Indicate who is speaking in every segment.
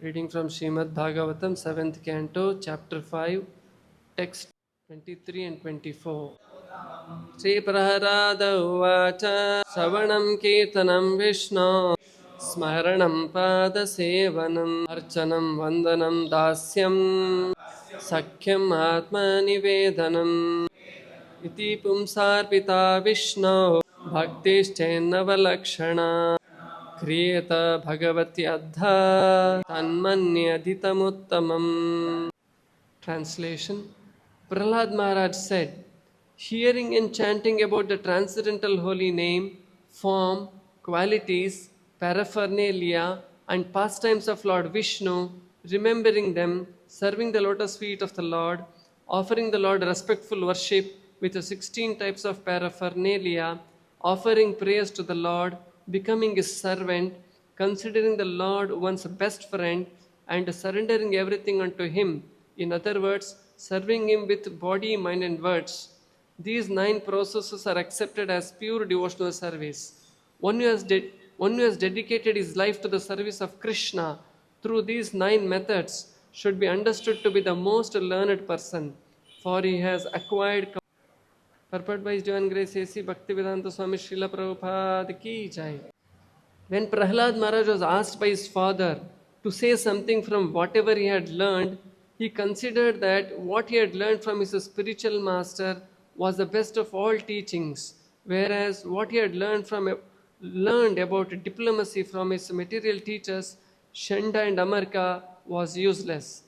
Speaker 1: Reading from Śrīmad-Bhāgavatam, 7th Canto, Chapter 5, Text 23 and 24. Sri Prahlada Uvacha Savanam Kirtanam Vishnu Smaranam Pada Sevanam Archanam Vandanam Dasyam Sakhyam Atma Nivedanam Iti Pumsarpita Vishnu Bhakti Navalakshana Kriyata Bhagavati Adha Tanmanyadhitamuttamam. Translation. Prahlad Maharaj said, hearing and chanting about the transcendental holy name, form, qualities, paraphernalia, and pastimes of Lord Vishnu, remembering them, serving the lotus feet of the Lord, offering the Lord respectful worship with the 16 types of paraphernalia, offering prayers to the Lord, becoming his servant, considering the Lord one's best friend, and surrendering everything unto him. In other words, serving him with body, mind, and words. These 9 processes are accepted as pure devotional service. One who has dedicated his life to the service of Krishna through these 9 methods should be understood to be the most learned person, for he has acquired. Purport by His Divine Grace A.C. Bhaktivedanta Swami Srila Prabhupada Ki Jai. When Prahlad Maharaj was asked by his father to say something from whatever he had learned, he considered that what he had learned from his spiritual master was the best of all teachings, whereas what he had learned about diplomacy from his material teachers, Shanda and Amarka, was useless.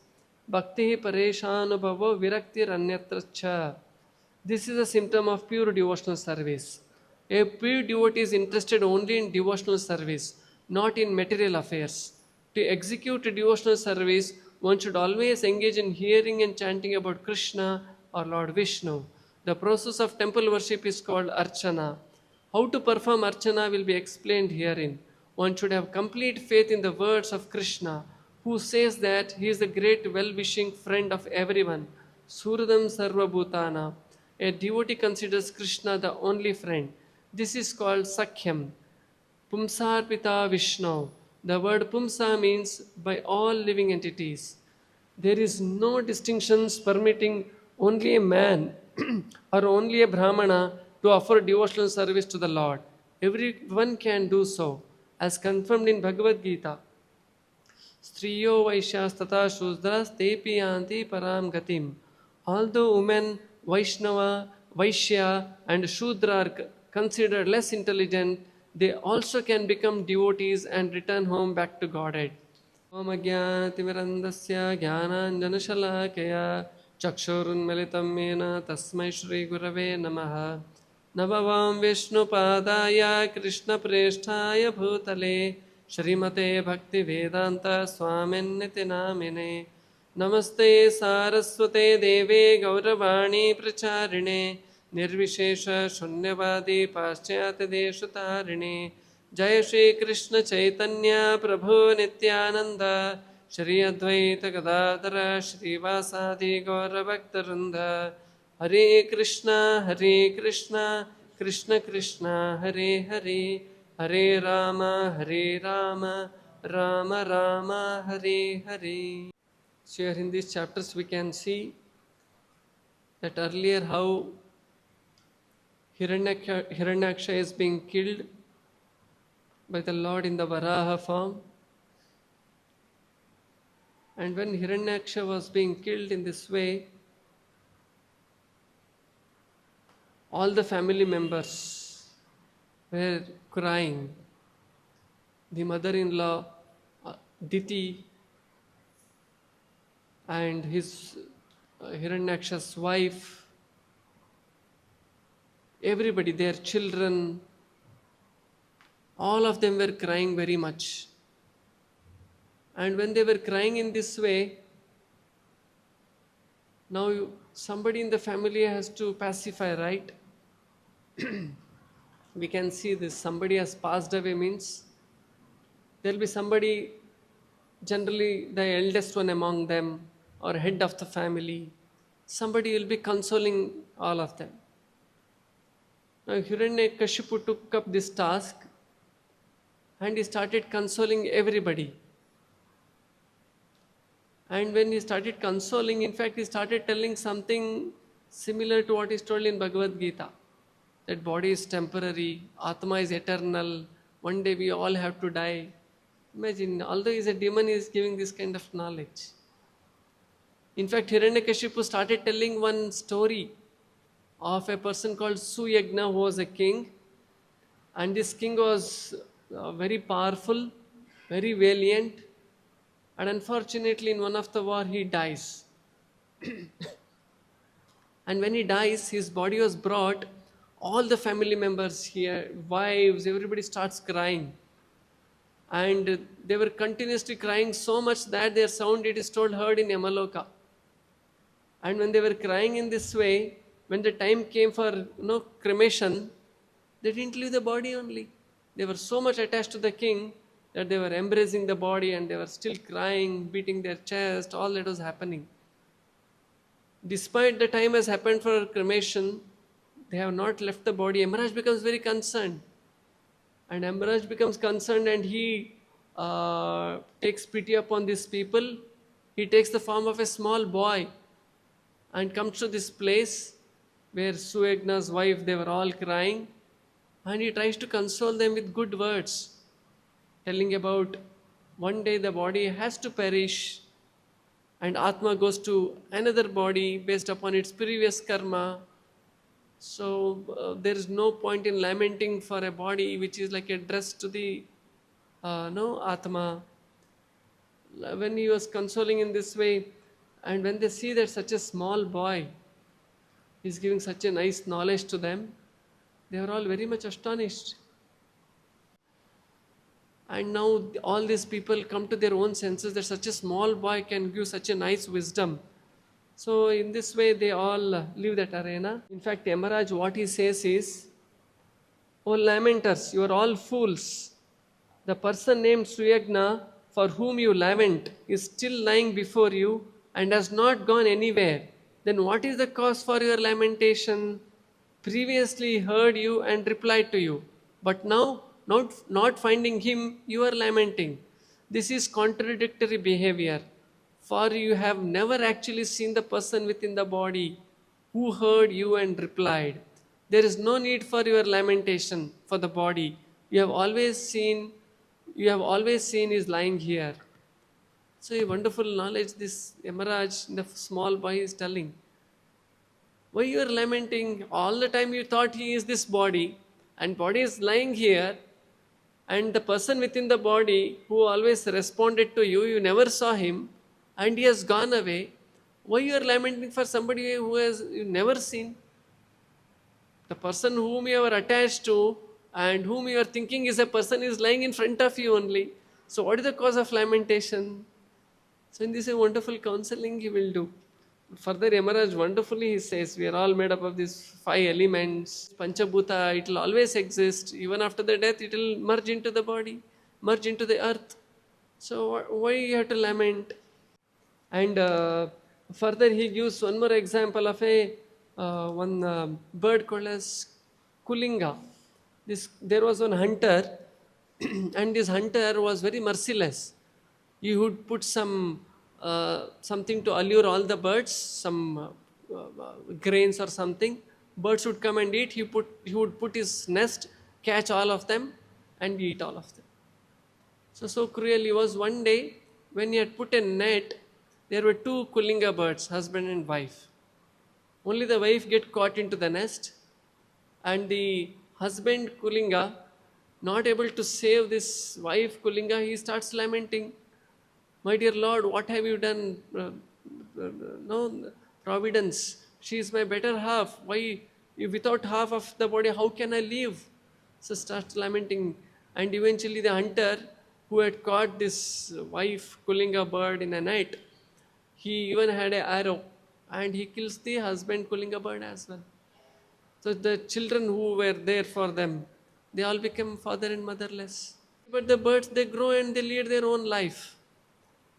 Speaker 1: Bhakti pareshanubhavo viraktir anyatra cha. This is a symptom of pure devotional service. A pure devotee is interested only in devotional service, not in material affairs. To execute devotional service, one should always engage in hearing and chanting about Krishna or Lord Vishnu. The process of temple worship is called Archana. How to perform Archana will be explained herein. One should have complete faith in the words of Krishna, who says that he is the great well-wishing friend of everyone, Suradam Sarva Bhutana. A devotee considers Krishna the only friend. This is called Sakhyam. Pumsarpita Vishnu. The word Pumsa means by all living entities. There is no distinctions permitting only a man or only a Brahmana to offer devotional service to the Lord. Everyone can do so, as confirmed in Bhagavad Gita. Striyo Vaishyas Tata Shudras Tepi Yanti Param Gatim. Although women, Vaishnava, Vaishya, and Shudra are considered less intelligent, they also can become devotees and return home back to Godhead. Om Ajnanatimirandasya Jnananjanashalakaya Chakshurunmilitam Mena Tasmai Shri Gurave Namaha Navavam Vishnu Padaya Krishna Presthaya Bhutale Shrimate Bhakti Vedanta Swaminiti Namine Namaste Saraswate Deve Gauravani Pracharine Nirvishesha Shunyavadi Paschyata Deshatarine Jai Shri Krishna Chaitanya Prabhu Nityananda Shri Advaita Gadadhara Shri Vasadi Gaura Bhaktaranda Hare Krishna Krishna Krishna Hare Hare Hare Rama Rama Rama Hare Hare. So here in these chapters we can see that earlier how Hiranyaksha is being killed by the Lord in the Varaha form. And when Hiranyaksha was being killed in this way, all the family members were crying. The mother-in-law, Diti, and his Hiranyaksha's wife, everybody, their children, all of them were crying very much. And when they were crying in this way, now somebody in the family has to pacify, right? We can see this. Somebody has passed away means there will be somebody, generally the eldest one among them or head of the family. Somebody will be consoling all of them. Now Hiranyakashipu took up this task and he started consoling everybody. And when he started consoling, in fact, he started telling something similar to what is told in Bhagavad Gita. That body is temporary, Atma is eternal, one day we all have to die. Imagine, although he is a demon, he is giving this kind of knowledge. In fact, Hiranyakashipu started telling one story of a person called Suyagna who was a king. And this king was very powerful, very valiant. And unfortunately, in one of the war, he dies. And when he dies, his body was brought. All the family members here, wives, everybody starts crying. And they were continuously crying so much that their sound, it is told, heard in Yamaloka. And when they were crying in this way, when the time came for cremation, they didn't leave the body only. They were so much attached to the king that they were embracing the body and they were still crying, beating their chest, all that was happening. Despite the time has happened for cremation, they have not left the body. Maharaj becomes very concerned. And Maharaj becomes concerned and he takes pity upon these people. He takes the form of a small boy and comes to this place where Suyagna's wife, they were all crying. And he tries to console them with good words, telling about one day the body has to perish and Atma goes to another body based upon its previous karma. So there is no point in lamenting for a body which is like a dress to the Atma. When he was consoling in this way, and when they see that such a small boy is giving such a nice knowledge to them, they are all very much astonished. And now all these people come to their own senses that such a small boy can give such a nice wisdom. So in this way they all leave that arena. In fact, Yamaraj, what he says is, "O lamenters, you are all fools. The person named Suyagna, for whom you lament, is still lying before you and has not gone anywhere. Then what is the cause for your lamentation? Previously he heard you and replied to you, but now not finding him, you are lamenting. This is contradictory behavior, for you have never actually seen the person within the body who heard you and replied. There is no need for your lamentation for the body. You have always seen is lying here." So a wonderful knowledge this Yamaraj, the small boy, is telling. Why you are lamenting? All the time you thought he is this body, and body is lying here, and the person within the body who always responded to you, you never saw him, and he has gone away. Why you are lamenting for somebody who has you never seen? The person whom you are attached to and whom you are thinking is a person is lying in front of you only. So what is the cause of lamentation? So in this a wonderful counseling he will do. Further, Yamaraj wonderfully he says, we are all made up of these 5 elements. Panchabhuta, it will always exist. Even after the death, it will merge into the body, merge into the earth. So why you have to lament? And further he gives one more example of one bird called as Kulinga. There was one hunter and this hunter was very merciless. He would put something to allure all the birds, some grains or something. Birds would come and eat. He would put his nest, catch all of them and eat all of them. So cruel he was. One day when he had put a net, there were 2 Kulinga birds, husband and wife. Only the wife get caught into the nest, and the husband Kulinga, not able to save this wife Kulinga, he starts lamenting. My dear Lord, what have you done? No providence. She is my better half. Why, without half of the body, how can I live? So starts lamenting. And eventually the hunter who had caught this wife Kulinga bird in a net, he even had an arrow and he kills the husband Kulinga bird as well. So the children who were there for them, they all become father and motherless. But the birds, they grow and they lead their own life.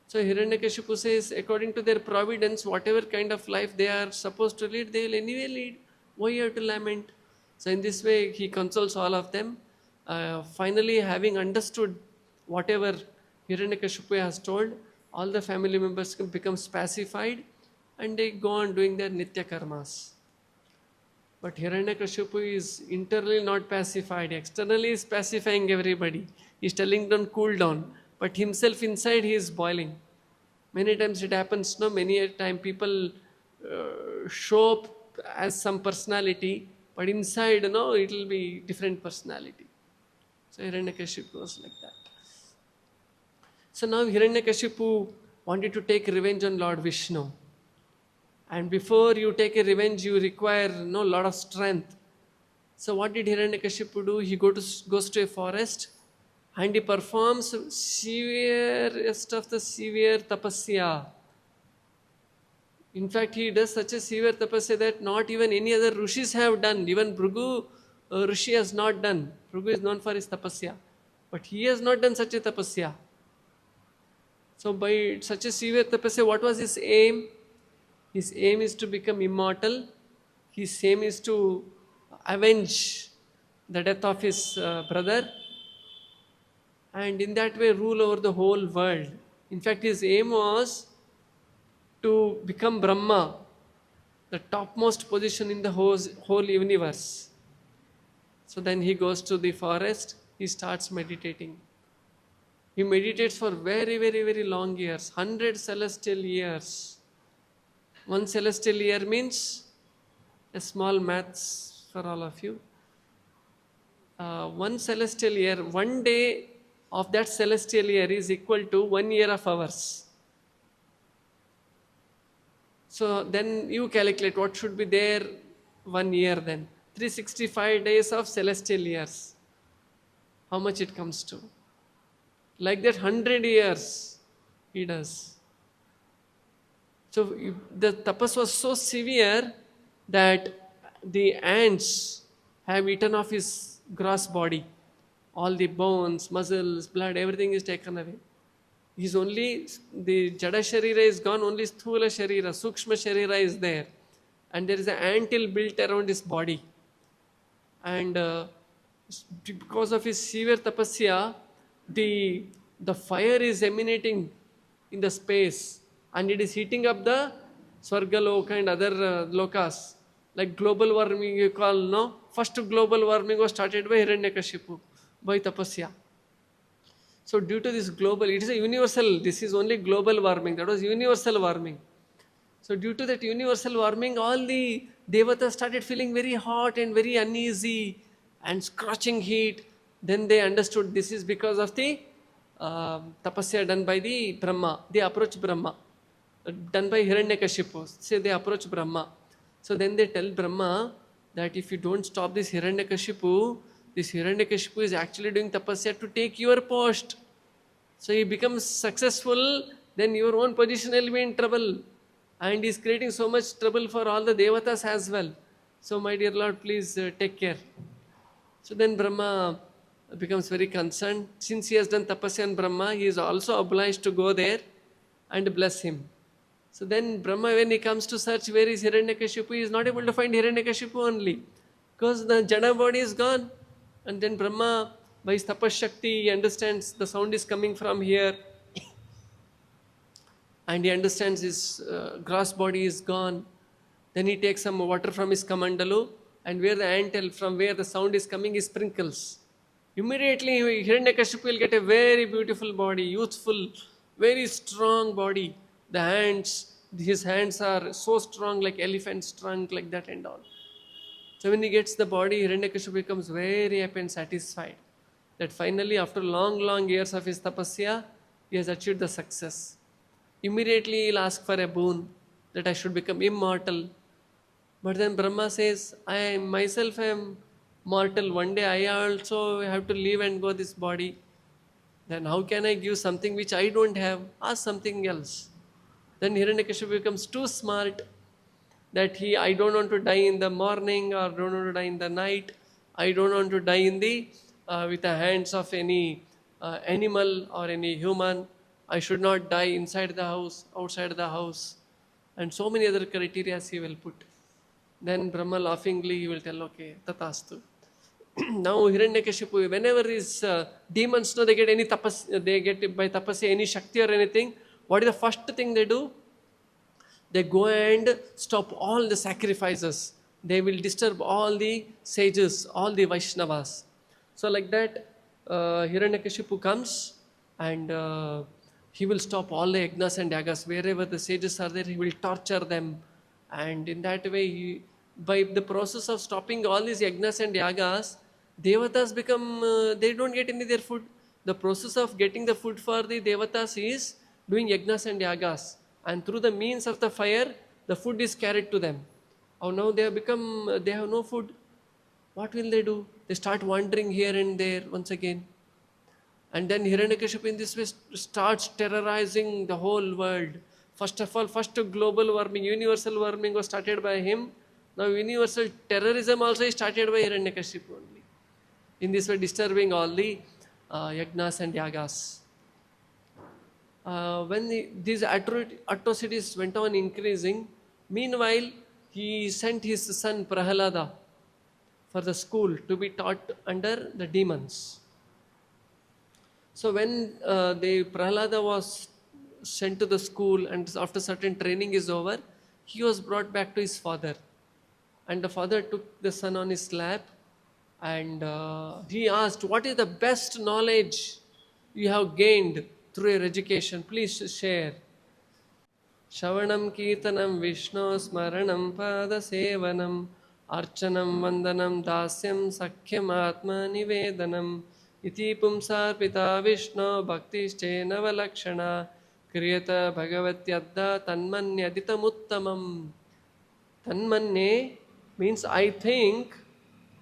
Speaker 1: So Hiranyakashipu says, according to their providence, whatever kind of life they are supposed to lead, they will anyway lead. Why you have to lament? So in this way, he consoles all of them. Finally, having understood whatever Hiranyakashipu has told, all the family members become pacified and they go on doing their nitya karmas. But Hiranyakashipu is internally not pacified. Externally is pacifying everybody. He's telling them cool down. But himself inside he is boiling. Many times it happens, no? Many a time people show up as some personality, but inside, it will be different personality. So Hiranyakashipu was like that. So now Hiranyakashipu wanted to take revenge on Lord Vishnu. And before you take a revenge, you require lot of strength. So what did Hiranyakashipu do? He goes to a forest and he performs severest of the severe tapasya. In fact, he does such a severe tapasya that not even any other rishis have done. Even Bhrigu Rishi has not done. Bhrigu is known for his tapasya. But he has not done such a tapasya. So by such a severe tapasya, what was his aim? His aim is to become immortal. His aim is to avenge the death of his brother. And in that way rule over the whole world. In fact, his aim was to become Brahma, the topmost position in the whole universe. So then he goes to the forest, he starts meditating. He meditates for very, very, very long years, 100 celestial years. One celestial year means a small maths for all of you. One celestial year, one day of that celestial year is equal to 1 year of hours. So then you calculate what should be there 1 year then. 365 days of celestial years. How much it comes to? Like that 100 years he does. So the tapas was so severe that the ants have eaten off his gross body. All the bones, muscles, blood, everything is taken away. He's only, the Jada Sharira is gone, only Sthula Sharira, Sukshma Sharira is there. And there is an anthill built around his body. And because of his severe tapasya, the fire is emanating in the space. And it is heating up the Swargaloka and other lokas. Like global warming you call, no? First global warming was started by Hiranyakashipu, by tapasya. So due to this global, it is a universal, this is only global warming, that was universal warming. So due to that universal warming, all the devatas started feeling very hot and very uneasy and scorching heat. Then they understood this is because of the tapasya done by the Brahma. They approach Brahma. Done by Hiranyakashipu. Say they approach Brahma. So then they tell Brahma that if you don't stop this Hiranyakashipu is actually doing tapasya to take your post. So he becomes successful, then your own position will be in trouble. And he is creating so much trouble for all the devatas as well. So my dear Lord, please take care. So then Brahma becomes very concerned. Since he has done tapasya on Brahma, he is also obliged to go there and bless him. So then Brahma, when he comes to search where is Hiranyakashipu, he is not able to find Hiranyakashipu only. Because the Jada body is gone. And then Brahma, by his tapas shakti, he understands the sound is coming from here. And he understands his gross body is gone. Then he takes some water from his kamandalu, and where the anthill, from where the sound is coming, he sprinkles. Immediately Hiranyakashipu will get a very beautiful body, youthful, very strong body. The hands, his hands are so strong like elephant's trunk, like that and all. So when he gets the body, Hiranyakashipu becomes very happy and satisfied that finally after long years of his tapasya, he has achieved the success. Immediately he'll ask for a boon that I should become immortal. But then Brahma says, I myself am mortal. One day I also have to leave and go this body. Then how can I give something which I don't have? Ask something else. Then Hiranyakashipu becomes too smart that I don't want to die in the morning or don't want to die in the night. I don't want to die in the with the hands of any animal or any human. I should not die inside the house, outside the house. And so many other criteria he will put. Then Brahma laughingly he will tell, okay, tatastu. Now Hiranyakashipu, whenever his demons know they get any tapas, they get by tapasya any shakti or anything, what is the first thing they do? They go and stop all the sacrifices. They will disturb all the sages, all the Vaishnavas. So like that, Hiranyakashipu comes and he will stop all the yagnas and yagas. Wherever the sages are there, he will torture them. And in that way, by the process of stopping all these yagnas and yagas, devatas become, they don't get any their food. The process of getting the food for the devatas is doing yagnas and yagas. And through the means of the fire, the food is carried to them. Oh, now they have become, they have no food. What will they do? They start wandering here and there once again. And then Hiranyakashipu in this way starts terrorizing the whole world. First of all, first global warming, universal warming was started by him. Now universal terrorism also is started by Hiranyakashipu only. In this way disturbing all the yagnas and yagas. When these atrocities went on increasing, meanwhile he sent his son Prahlada for the school to be taught under the demons. So when the Prahlada was sent to the school and after certain training is over, he was brought back to his father. And the father took the son on his lap and he asked, what is the best knowledge you have gained through your education? Please share. Shavanam Kirtanam Vishnu Smaranam Pada Sevanam Archanam Vandanam Dasyam Sakhyam Atma Nivedanam Iti Pumsar Pita Vishnu Bhakti Stenava Lakshana Kriyata Bhagavatyadda Tanmanyaditamuttamam. Tanmanye means I think,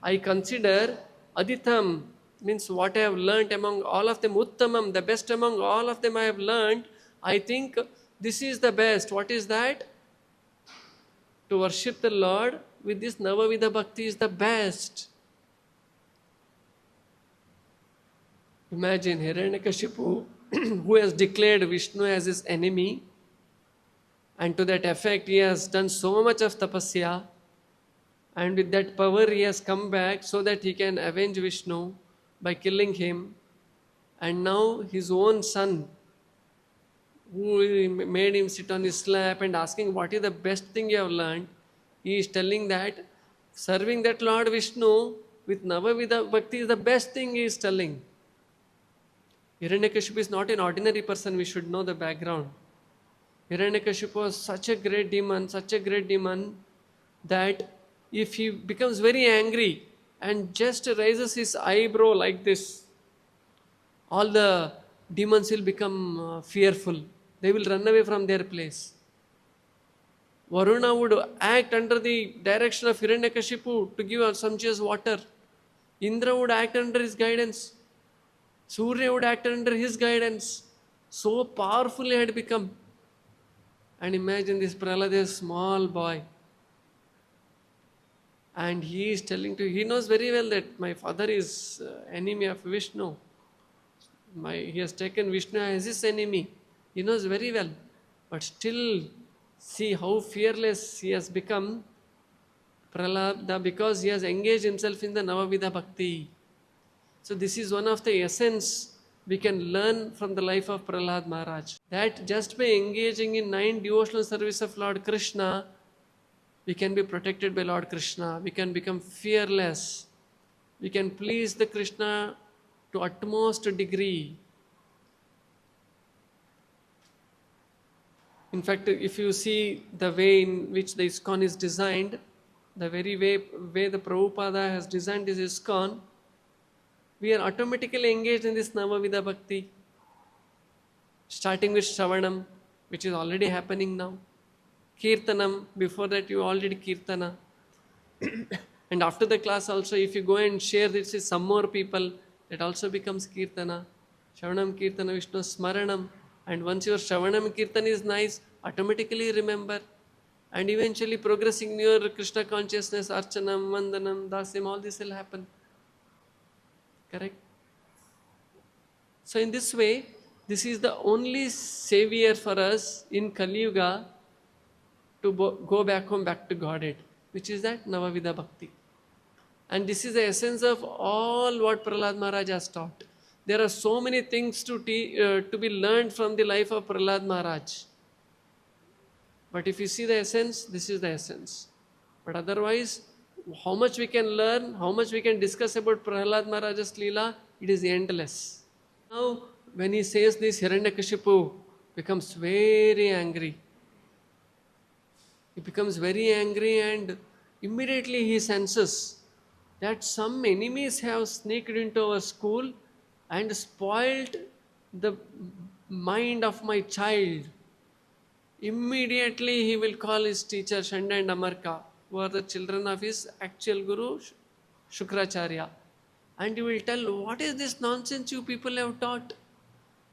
Speaker 1: I consider, Aditam means what I have learnt among all of them, Uttamam, the best among all of them I have learnt. I think this is the best. What is that? To worship the Lord with this Navavida Bhakti is the best. Imagine Hiranyakashipu who has declared Vishnu as his enemy, and to that effect he has done so much of tapasya, and with that power he has come back so that he can avenge Vishnu by killing him. And now his own son, who made him sit on his lap and asking what is the best thing you have learned, he is telling that serving that Lord Vishnu with Navavida Bhakti is the best thing he is telling. Hiranyakashipu is not an ordinary person, we should know the background. Hiranyakashipu was such a great demon that if he becomes very angry and just raises his eyebrow like this, all the demons will become fearful. They will run away from their place. Varuna would act under the direction of Hiranyakashipu to give sumptuous water. Indra would act under his guidance. Surya would act under his guidance. So powerful he had become. And imagine this Prahlad, a small boy. And he is telling to, he knows very well that my father is enemy of Vishnu. He has taken Vishnu as his enemy. He knows very well. But still, see how fearless he has become, Prahlad, because he has engaged himself in the Navavida Bhakti. So this is one of the essence we can learn from the life of Prahlad Maharaj. That just by engaging in 9 devotional service of Lord Krishna, we can be protected by Lord Krishna. We can become fearless. We can please the Krishna to utmost degree. In fact, if you see the way in which the Iskcon is designed, the very way the Prabhupada has designed this Iskcon, we are automatically engaged in this Navavida Bhakti. Starting with Shravanam, which is already happening now. Kirtanam, before that you already Kirtana. And after the class also, if you go and share this with some more people, that also becomes Kirtana. Shravanam, Kirtana, Vishnu, Smaranam. And once your Shravanam Kirtan is nice, automatically remember. And eventually progressing in your Krishna consciousness, Archanam, Vandanam, Dasyam, all this will happen. Correct? So in this way, this is the only savior for us in Kali Yuga to go back home, back to Godhead, which is that Navavida Bhakti. And this is the essence of all what Prahlad Maharaj has taught. There are so many things to be learned from the life of Prahlad Maharaj. But if you see the essence, this is the essence. But otherwise, how much we can learn, how much we can discuss about Prahlad Maharaj's Leela, it is endless. Now, when he says this, Hiranyakashipu becomes very angry. He becomes very angry, and immediately he senses that some enemies have sneaked into our school and spoiled the mind of my child. Immediately he will call his teacher Shanda and Amarka, who are the children of his actual guru Shukracharya, and he will tell, what is this nonsense you people have taught?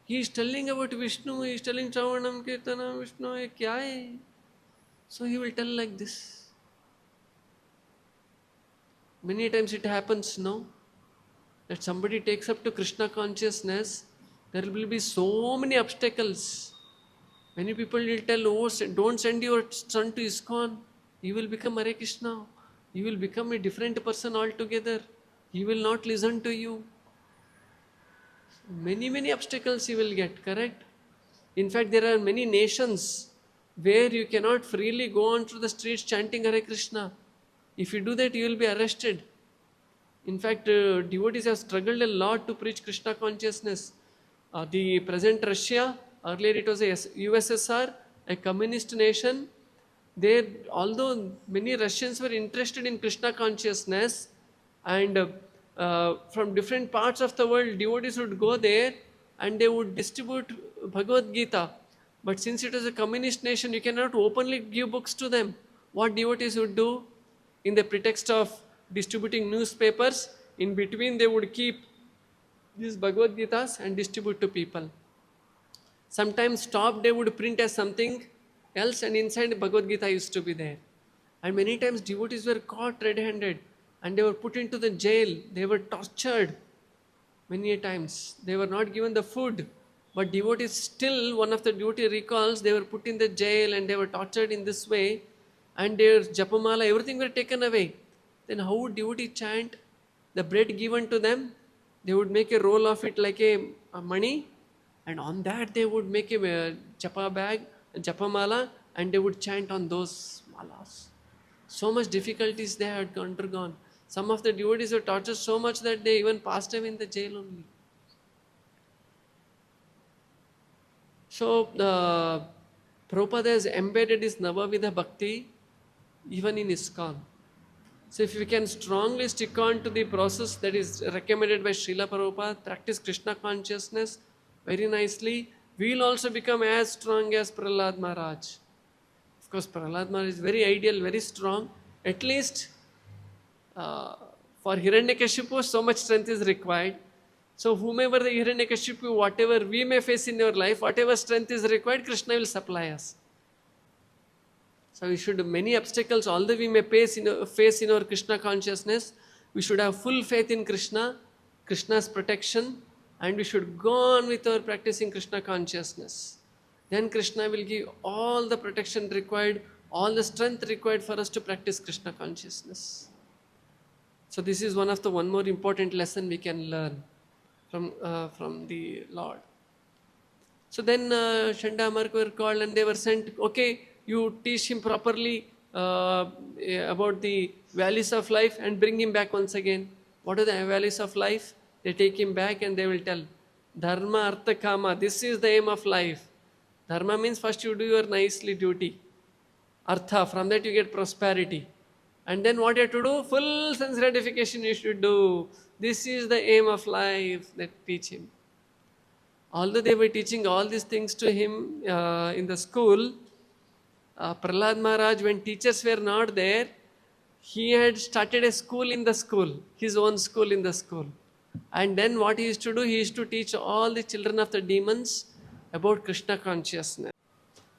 Speaker 1: He is telling about Vishnu, he is telling Shravanam Kirtanam Vishnu, ye kya hai? So he will tell like this. Many times it happens, no? That somebody takes up to Krishna consciousness, there will be so many obstacles. Many people will tell, oh, don't send your son to Iskcon. He will become Hare Krishna. He will become a different person altogether. He will not listen to you. Many obstacles he will get, correct? In fact, there are many nations where you cannot freely go on through the streets chanting Hare Krishna. If you do that, you will be arrested. In fact, devotees have struggled a lot to preach Krishna consciousness. The present Russia, earlier it was a USSR, a communist nation. There, although many Russians were interested in Krishna consciousness, and from different parts of the world, devotees would go there and they would distribute Bhagavad Gita. But since it is a communist nation, you cannot openly give books to them. What devotees would do? In the pretext of distributing newspapers, in between they would keep these Bhagavad Gitas and distribute to people. Sometimes top they would print as something else, and inside Bhagavad Gita used to be there. And many times devotees were caught red-handed and they were put into the jail. They were tortured many times. They were not given the food. But devotees still, one of the devotee recalls, they were put in the jail and they were tortured in this way, and their japamala, everything were taken away. Then how would devotee chant? The bread given to them, they would make a roll of it like a money, and on that they would make a japa bag, a japamala, and they would chant on those malas. So much difficulties they had undergone. Some of the devotees were tortured so much that they even passed away in the jail only. So Prabhupada has embedded his Navavidha Bhakti even in Iskcon. So if we can strongly stick on to the process that is recommended by Srila Prabhupada, practice Krishna consciousness very nicely, we will also become as strong as Prahlad Maharaj. Of course, Prahlad Maharaj is very ideal, very strong. At least for Hiranyakashipu, so much strength is required. So whomever the Hiranyakashipu, whatever we may face in your life, whatever strength is required, Krishna will supply us. So we should, many obstacles, although we may face in our Krishna consciousness, we should have full faith in Krishna, Krishna's protection, and we should go on with our practicing Krishna consciousness. Then Krishna will give all the protection required, all the strength required for us to practice Krishna consciousness. So this is one more important lesson we can learn from the Lord. So then Shanda Amarka were called and they were sent, okay, you teach him properly about the values of life and bring him back once again. What are the values of life? They take him back and they will tell, Dharma, Artha, Kama, this is the aim of life. Dharma means first you do your nicely duty. Artha, from that you get prosperity. And then what you have to do? Full sense gratification you should do. This is the aim of life that teach him. Although they were teaching all these things to him in the school, Prahlad Maharaj, when teachers were not there, he had started a school in the school, his own school in the school. And then what he used to do, he used to teach all the children of the demons about Krishna consciousness.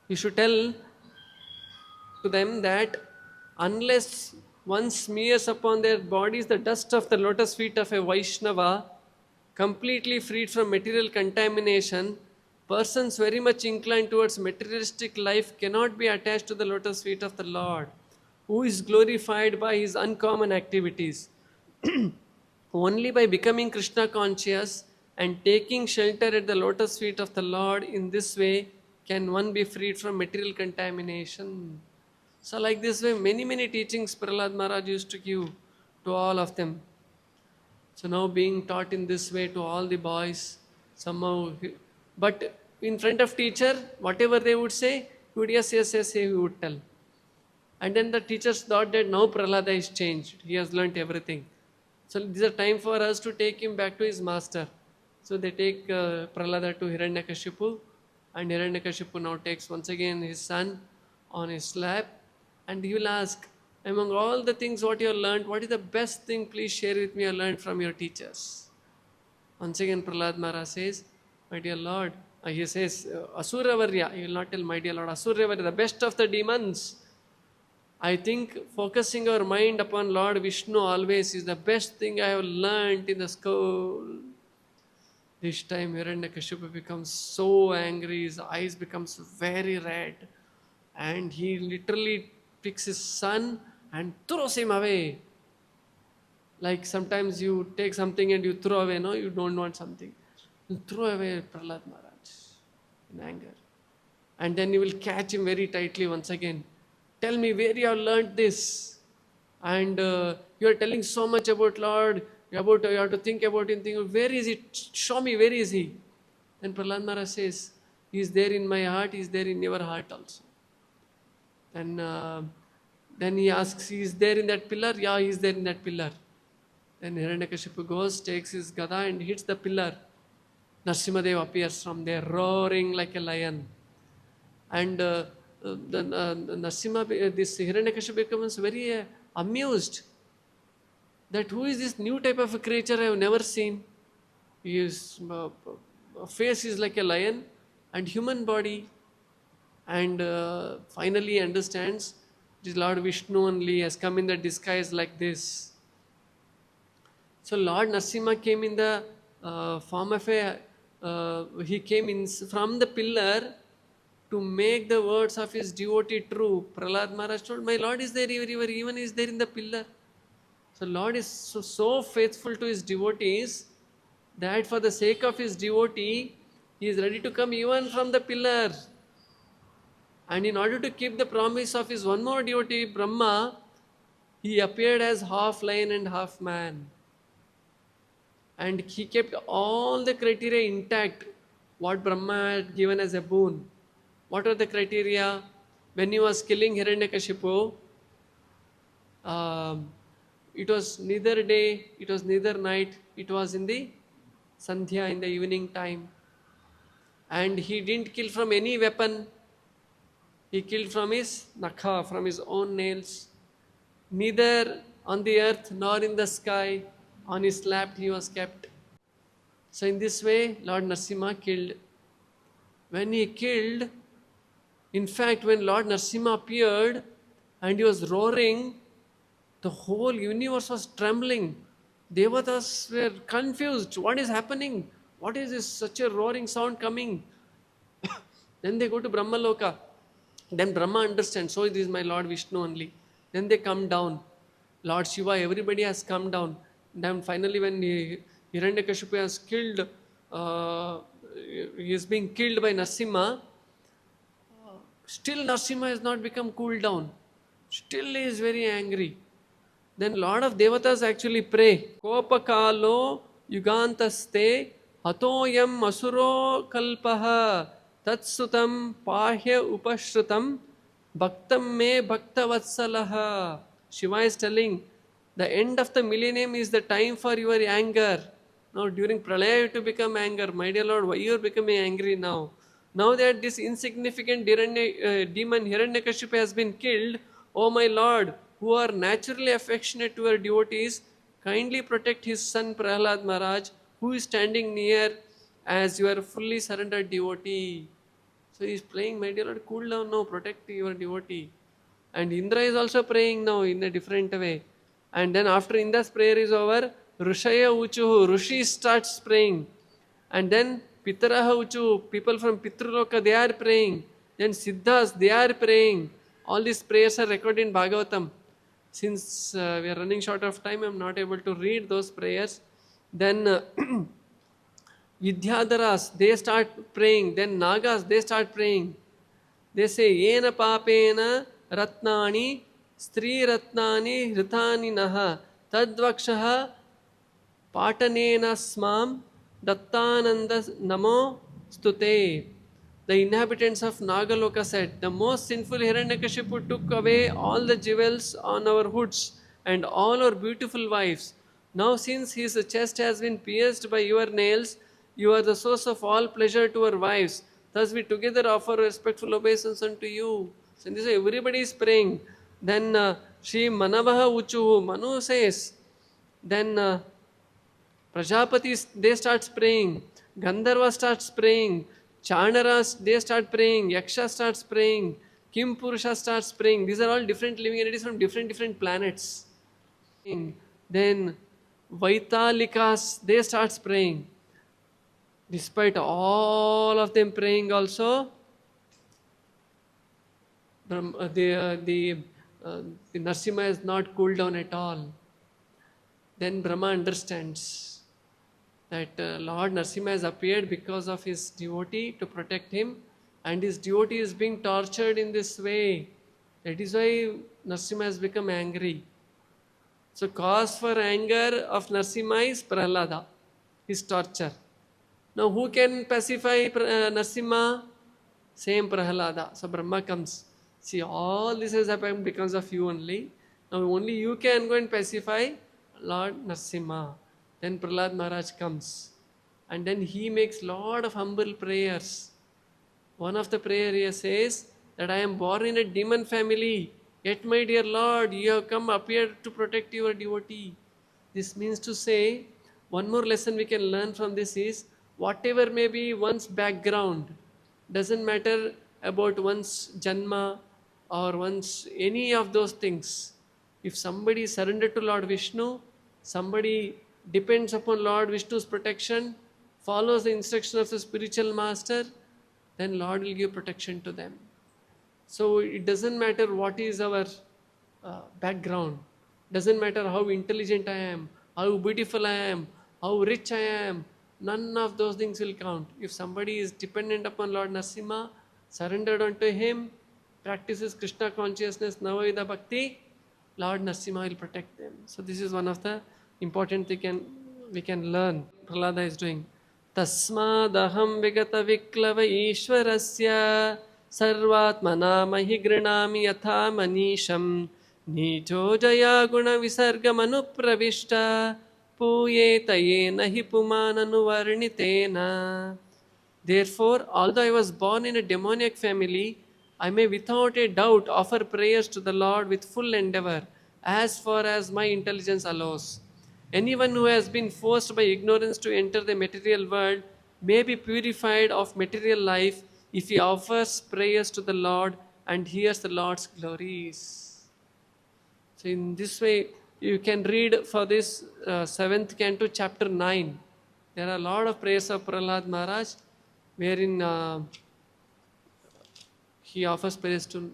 Speaker 1: He should tell to them that unless one smears upon their bodies the dust of the lotus feet of a Vaishnava, completely freed from material contamination, persons very much inclined towards materialistic life cannot be attached to the lotus feet of the Lord, who is glorified by his uncommon activities. Only by becoming Krishna conscious and taking shelter at the lotus feet of the Lord. In this way can one be freed from material contamination. So like this way, many teachings Prahlad Maharaj used to give to all of them. So now being taught in this way to all the boys, somehow, but in front of teacher, whatever they would say, he would yes, he would tell. And then the teachers thought that now Prahlada is changed. He has learnt everything. So this is a time for us to take him back to his master. So they take Prahlada to Hiranyakashipu, and Hiranyakashipu now takes once again his son on his lap, and he will ask, among all the things what you have learned, what is the best thing, please share with me, I learned from your teachers. Once again Prahlad Maharaj says, my dear Lord, he says, Asuravarya, he will not tell my dear Lord, Asuravarya, the best of the demons. I think focusing our mind upon Lord Vishnu always is the best thing I have learned in the school. This time Hiranyakashipu becomes so angry, his eyes becomes very red, and he literally picks his son and throws him away. Like sometimes you take something and you throw away, no, you don't want something. You throw away Prahlad Maharaj in anger. And then you will catch him very tightly once again. Tell me where you have learnt this. And you are telling so much about Lord, you have to think about him, where is it? Show me, where is he? Then Prahlad Maharaj says, he is there in my heart, he is there in your heart also. Then he asks, he is there in that pillar? Yeah, he is there in that pillar. Then Hiranyakashipu goes, takes his gada and hits the pillar. Narasimhadeva appears from there, roaring like a lion. And this Hiranyakashipu becomes very amused that who is this new type of a creature I have never seen. His face is like a lion and human body. And finally understands it is Lord Vishnu only has come in the disguise like this. So Lord Narasimha came in the form of he came in from the pillar to make the words of his devotee true. Prahlad Maharaj told, my Lord is there everywhere, even is there in the pillar. So Lord is so faithful to his devotees that for the sake of his devotee, he is ready to come even from the pillar. And in order to keep the promise of his one more devotee, Brahma, he appeared as half lion and half man. And he kept all the criteria intact, what Brahma had given as a boon. What are the criteria? When he was killing Hiranyakashipu, it was neither day, it was neither night, it was in the Sandhya, in the evening time. And he didn't kill from any weapon. He killed from his nakha, from his own nails. Neither on the earth nor in the sky, on his lap he was kept. So in this way, Lord Narasimha killed. When he killed, in fact, when Lord Narasimha appeared and he was roaring, the whole universe was trembling. Devatas were confused. What is happening? What is this? Such a roaring sound coming. Then they go to Brahma Loka. Then Brahma understands, so this is my Lord Vishnu only. Then they come down. Lord Shiva, everybody has come down. Then finally when Hiranyakashipu has killed, he is being killed by Narasimha, still Narasimha has not become cooled down. Still he is very angry. Then Lord of Devatas actually pray. Kopakalo yugantaste hatoyam asuro kalpaha tatsutam pahya upashrutam bhaktam me bhaktavatsalaha. Shiva is telling, the end of the millennium is the time for your anger. Now during Pralaya you have to become anger. My dear Lord, why you are becoming angry now? Now that this insignificant demon Hiranyakashipu has been killed, oh my Lord, who are naturally affectionate to your devotees, kindly protect his son Prahlad Maharaj, who is standing near as your fully surrendered devotee. So he is praying, my dear Lord, cool down now, protect your devotee. And Indra is also praying now in a different way. And then after Indra's prayer is over, Rushaya Uchuhu, Rushi starts praying. And then Pitaraha Uchu, people from Pitruloka, they are praying. Then Siddhas, they are praying. All these prayers are recorded in Bhagavatam. Since we are running short of time, I am not able to read those prayers. Then Vidyadharas, they start praying. Then Nagas, they start praying. They say, Yena papena ratnani, stri ratnani hritani naha, tadvakshaha patanena smam dattananda namo stute. The inhabitants of Nagaloka said, the most sinful Hiranyakashipu took away all the jewels on our hoods and all our beautiful wives. Now since his chest has been pierced by your nails, you are the source of all pleasure to our wives. Thus we together offer respectful obeisance unto you. So in this way everybody is praying. Then Shri Manavaha Uchuhu, Manu says, then Prajapati, they start praying. Gandharva starts praying. Chanaras, they start praying. Yaksha starts praying. Kim Purusha starts praying. These are all different living entities from different planets. Then Vaitalikas, they start praying. Despite all of them praying also, the Narasimha is not cooled down at all. Then Brahma understands that Lord Narasimha has appeared because of his devotee to protect him, and his devotee is being tortured in this way. That is why Narasimha has become angry. So cause for anger of Narasimha is Prahlada, his torture. Now who can pacify Narasimha? Same Prahlada. So Brahma comes. See, all this has happened because of you only. Now only you can go and pacify Lord Narasimha. Then Prahlad Maharaj comes. And then he makes lot of humble prayers. One of the prayer he says that I am born in a demon family. Yet my dear Lord, you have come appeared to protect your devotee. This means to say, one more lesson we can learn from this is, whatever may be one's background, doesn't matter about one's janma or one's any of those things. If somebody surrendered to Lord Vishnu, somebody depends upon Lord Vishnu's protection, follows the instruction of the spiritual master, then Lord will give protection to them. So it doesn't matter what is our background, doesn't matter how intelligent I am, how beautiful I am, how rich I am, none of those things will count. If somebody is dependent upon Lord Narasimha, surrendered unto him, practices Krishna consciousness, Navavida Bhakti, Lord Narasimha will protect them. So this is one of the important thing we can learn. Prahlada is doing. Tasmadaham vigata viklava ishwarasya sarvatmana mahi grinami yatha manisham nicho jaya guna visarga manu pravishta puyetayena hi pumananu varnitena. Therefore, although I was born in a demoniac family, I may without a doubt offer prayers to the Lord with full endeavor, as far as my intelligence allows. Anyone who has been forced by ignorance to enter the material world may be purified of material life if he offers prayers to the Lord and hears the Lord's glories. So in this way, you can read for this 7th canto, chapter 9. There are a lot of prayers of Prahlad Maharaj, wherein he offers prayers to.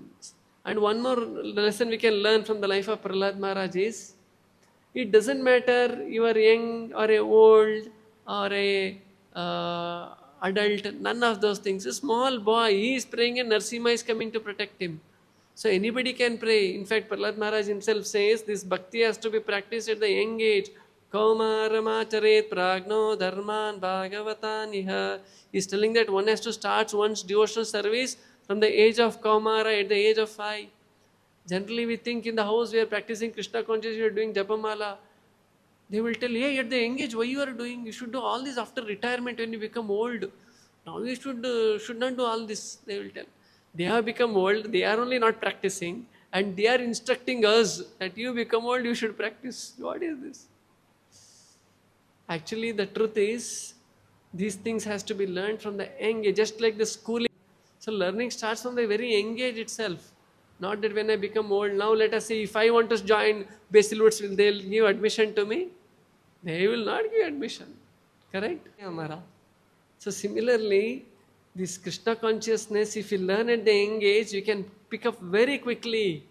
Speaker 1: And one more lesson we can learn from the life of Prahlad Maharaj is, it doesn't matter you are young or a old or a adult, none of those things. A small boy, he is praying and Narasimha is coming to protect him. So anybody can pray. In fact, Prahlad Maharaj himself says this bhakti has to be practiced at the young age. Kaumaramacharet pragno dharman bhagavataniha. He is telling that one has to start one's devotional service from the age of Kaumara at the age of 5. Generally we think in the house we are practicing Krishna consciousness, we are doing Japamala. They will tell, hey, at the young age, why you are doing? You should do all this after retirement when you become old. Now you should not do all this, they will tell. They have become old, they are only not practicing, and they are instructing us that you become old, you should practice. What is this? Actually, the truth is, these things has to be learned from the young age, just like the schooling. So learning starts from the very young age itself. Not that when I become old, now let us say, if I want to join Basilwoods, will they give admission to me? They will not give admission. Correct? Amara. So similarly, this Krishna consciousness, if you learn at the young age, you can pick up very quickly.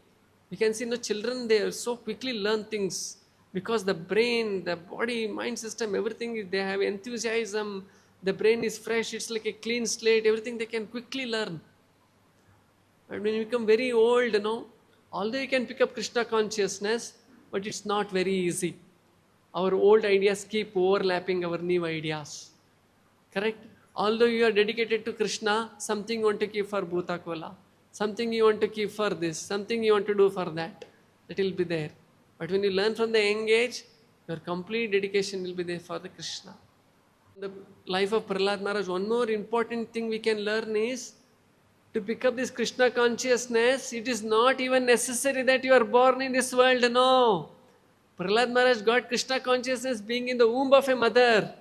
Speaker 1: You can see children, they so quickly learn things because the brain, the body, mind system, everything, they have enthusiasm, The brain is fresh, it's like a clean slate, everything they can quickly learn. And when you become very old, although you can pick up Krishna consciousness, but it's not very easy. Our old ideas keep overlapping our new ideas. Correct? Although you are dedicated to Krishna, something you want to keep for Bhuta Kola, something you want to keep for this, something you want to do for that. That will be there. But when you learn from the young age, your complete dedication will be there for the Krishna. In the life of Prahlad Maharaj, one more important thing we can learn is to pick up this Krishna consciousness. It is not even necessary that you are born in this world. No. Prahlad Maharaj got Krishna consciousness being in the womb of a mother.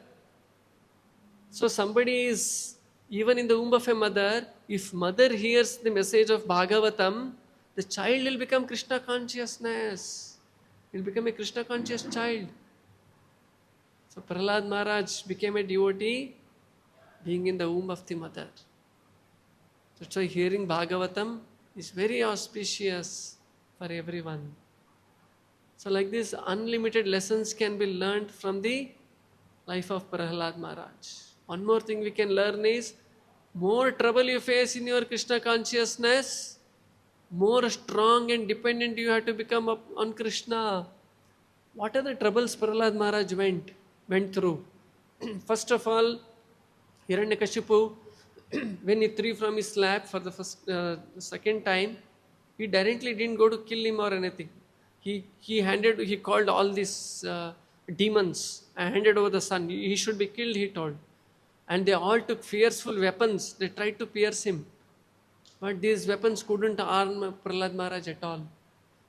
Speaker 1: So somebody is even in the womb of a mother. If mother hears the message of Bhagavatam, the child will become Krishna consciousness. He will become a Krishna conscious child. So Prahlad Maharaj became a devotee being in the womb of the mother. That's why hearing Bhagavatam is very auspicious for everyone. So like this, unlimited lessons can be learned from the life of Prahlad Maharaj. One more thing we can learn is, more trouble you face in your Krishna consciousness, more strong and dependent you have to become on Krishna. What are the troubles Prahlad Maharaj went through? First of all, Hiranyakashipu, when he threw from his lap for the second time, he directly didn't go to kill him or anything. He called all these demons and handed over the son. He should be killed, he told. And they all took fearful weapons. They tried to pierce him. But these weapons couldn't harm Prahlad Maharaj at all.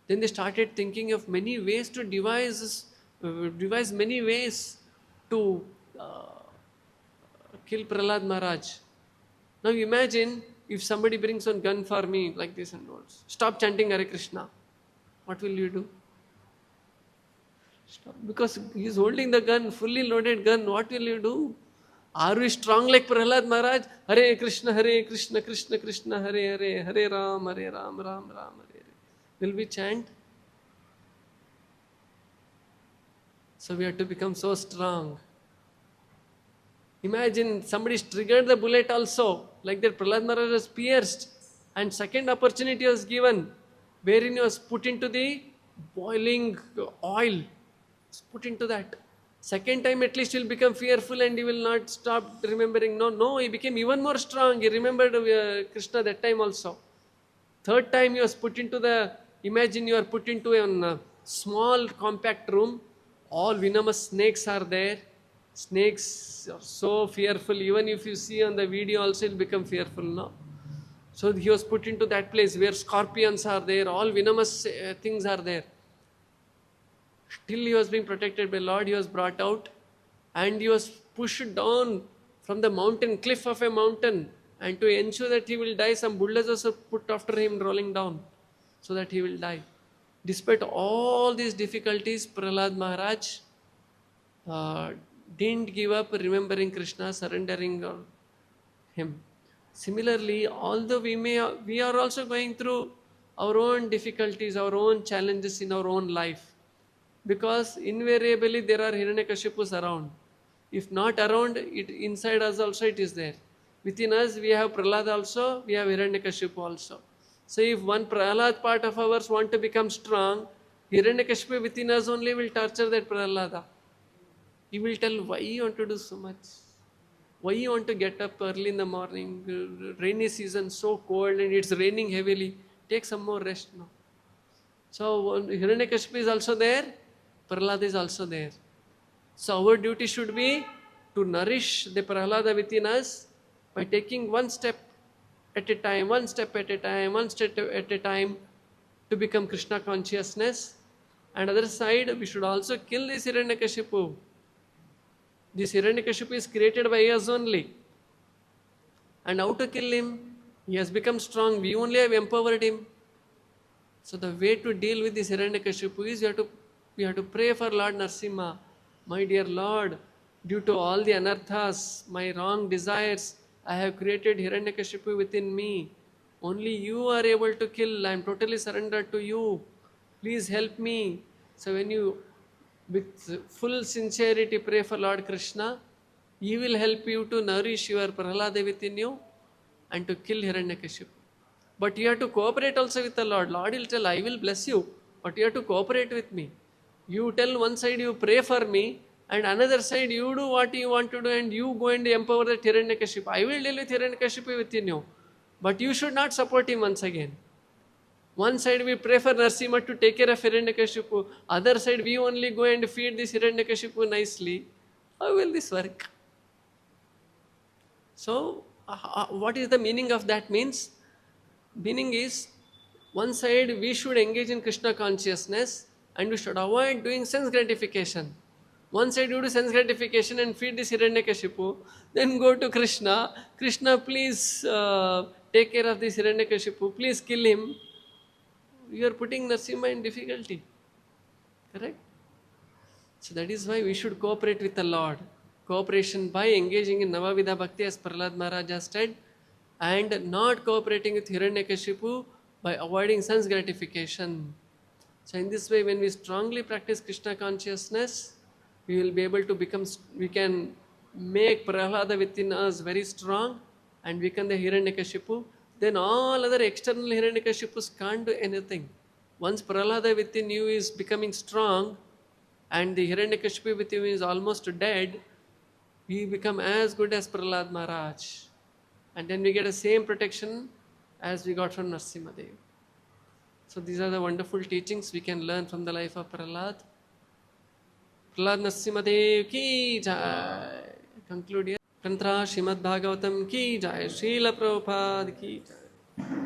Speaker 1: Then they started thinking of many ways to devise many ways to kill Prahlad Maharaj. Now imagine if somebody brings one gun for me like this and goes, stop chanting Hare Krishna. What will you do? Stop. Because he is holding the gun, fully loaded gun. What will you do? Are we strong like Prahlad Maharaj? Hare Krishna, Krishna Krishna, Hare Hare, Hare Ram, Ram Ram, Hare Hare. Will we chant? So we have to become so strong. Imagine somebody triggered the bullet also, like that Prahlad Maharaj was pierced, and second opportunity was given, wherein he was put into the boiling oil. Put into that. Second time at least he will become fearful and he will not stop remembering. No, he became even more strong. He remembered Krishna that time also. Third time he was put into imagine you are put into a small compact room. All venomous snakes are there. Snakes are so fearful. Even if you see on the video also, he'll become fearful, no? So he was put into that place where scorpions are there. All venomous things are there. Still he was being protected by Lord. He was brought out and he was pushed down from the mountain, cliff of a mountain, and to ensure that he will die, some bulldozers were put after him rolling down so that he will die. Despite all these difficulties, Prahlad Maharaj didn't give up remembering Krishna, surrendering him. Similarly, although we are also going through our own difficulties, our own challenges in our own life, because invariably there are Hiranyakashipus around. If not around, inside us also it is there. Within us we have Prahlad also, we have Hiranyakashipu also. So if one Prahlad part of ours want to become strong, Hiranyakashipu within us only will torture that Prahlada. He will tell, why you want to do so much? Why you want to get up early in the morning? Rainy season, so cold and it's raining heavily. Take some more rest now. So Hiranyakashipu is also there, Prahlad is also there. So our duty should be to nourish the Prahlada within us by taking one step at a time, one step at a time, one step at a time to become Krishna consciousness. And other side, we should also kill this Hiranyakashipu. This Hiranyakashipu is created by us only. And how to kill him? He has become strong. We only have empowered him. So the way to deal with this Hiranyakashipu is we have to pray for Lord Narasimha. My dear Lord, due to all the anarthas, my wrong desires, I have created Hiranyakashipu within me. Only you are able to kill. I am totally surrendered to you. Please help me. So when you with full sincerity pray for Lord Krishna, He will help you to nourish your Prahlada within you and to kill Hiranyakashipu. But you have to cooperate also with the Lord. Lord will tell, I will bless you, but you have to cooperate with me. You tell one side you pray for me, and another side you do what you want to do, and you go and empower the Hiranyakashipu. I will deal with Hiranyakashipu within you, but you should not support him once again. One side we pray for Narasimha to take care of Hiranyakashipu, other side we only go and feed this Hiranyakashipu nicely. How will this work? So, what is the meaning of that means? Meaning is, one side we should engage in Krishna consciousness and we should avoid doing sense gratification. One side you do sense gratification and feed this Hiranyakashipu, then go to Krishna. Krishna, please take care of this Hiranyakashipu, please kill him. You are putting Narasimha in difficulty. Correct? So that is why we should cooperate with the Lord. Cooperation by engaging in Navavidha Bhakti, as Prahlad Maharaj has said, and not cooperating with Hiranyakashipu by avoiding sense gratification. So in this way, when we strongly practice Krishna consciousness, we will be able to become, we can make Prahlada within us very strong and become the Hiranyakashipu. Then all other external Hiranyakashipus can't do anything. Once Prahlada within you is becoming strong and the Hiranyakashipu within you is almost dead, we become as good as Prahlad Maharaj. And then we get the same protection as we got from Narasimhadeva. So these are the wonderful teachings we can learn from the life of Prahlad. Prahlad Narasimhadeva ki jai. Conclude here. Tantra Śrīmad-Bhāgavatam ki jai. Srila Prabhupada ki jai.